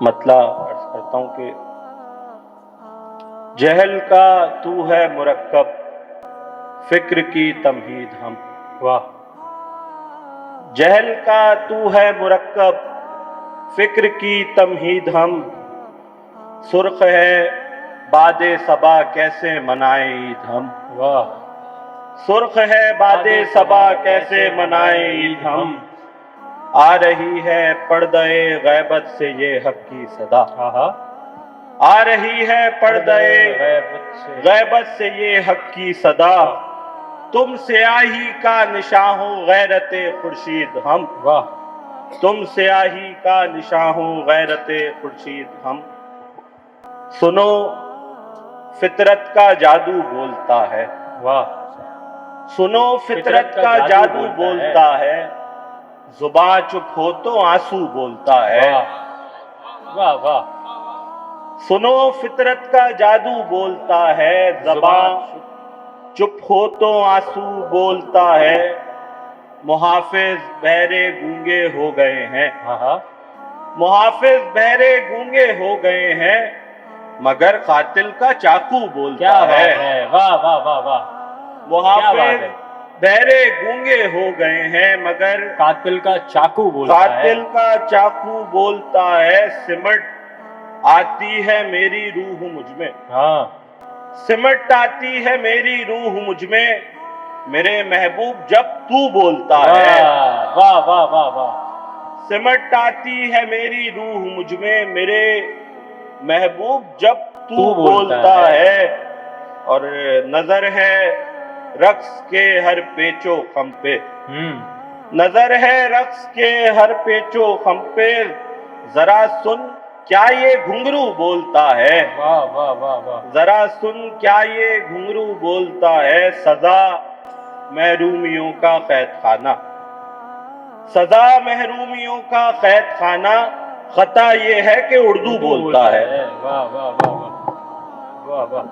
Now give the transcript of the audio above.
مطلع عرض کرتا ہوں کہ جہل کا تو ہے مرکب، فکر کی تمہید ہم۔ واہ، جہل کا تو ہے مرکب، فکر کی تمہید ہم۔ سرخ ہے باد صبا کیسے منائیں عید ہم۔ واہ، سرخ ہے باد صبا کیسے منائیں عید ہم۔ آ رہی ہے پردہ غیبت سے یہ حق کی صدا۔ آ رہی ہے پردہ غیبت سے یہ حق کی صدا۔ تم سیاہی کا نشاں ہو غیرت خورشید ہم۔ واہ، تم سیاہی کا نشاں ہو غیرت خورشید ہم۔ سنو فطرت کا جادو بولتا ہے۔ واہ، سنو فطرت کا جادو بولتا ہے، زباں چپ ہو تو آنسو بولتا ہے۔ واہ واہ، سنو فطرت کا جادو بولتا ہے، زباں چپ ہو تو آنسو بولتا ہے۔ محافظ بہرے گونگے ہو گئے ہیں۔ محافظ بہرے گونگے ہو گئے ہیں، مگر قاتل کا چاقو بولتا ہے۔ واہ واہ واہ واہ، محافظ بہرے گونگے ہو گئے ہیں، مگر قاتل کا چاقو بولتا ہے۔ قاتل کا چاقو بولتا ہے۔ سمٹ آتی ہے میری روح مجھ میں، ہاں، سمٹ آتی ہے میری روح مجھ میں، میرے محبوب جب تو بولتا ہے۔ واہ واہ واہ واہ، سمٹ آتی ہے میری روح مجھ میں، میرے محبوب جب تو بولتا ہے۔ اور نظر ہے رقص کے ہر پیچ و خم پہ، نظر ہے رقص کے ہر پیچ و خم پہ، ذرا سن کیا یہ گھنگرو بولتا ہے۔ واہ واہ واہ واہ، ذرا سن کیا یہ گھنگرو بولتا ہے۔ سزا محرومیوں کا قید خانہ، سزا محرومیوں کا قید خانہ، خطا یہ ہے کہ اردو بولتا ہے۔ واہ واہ واہ واہ واہ واہ،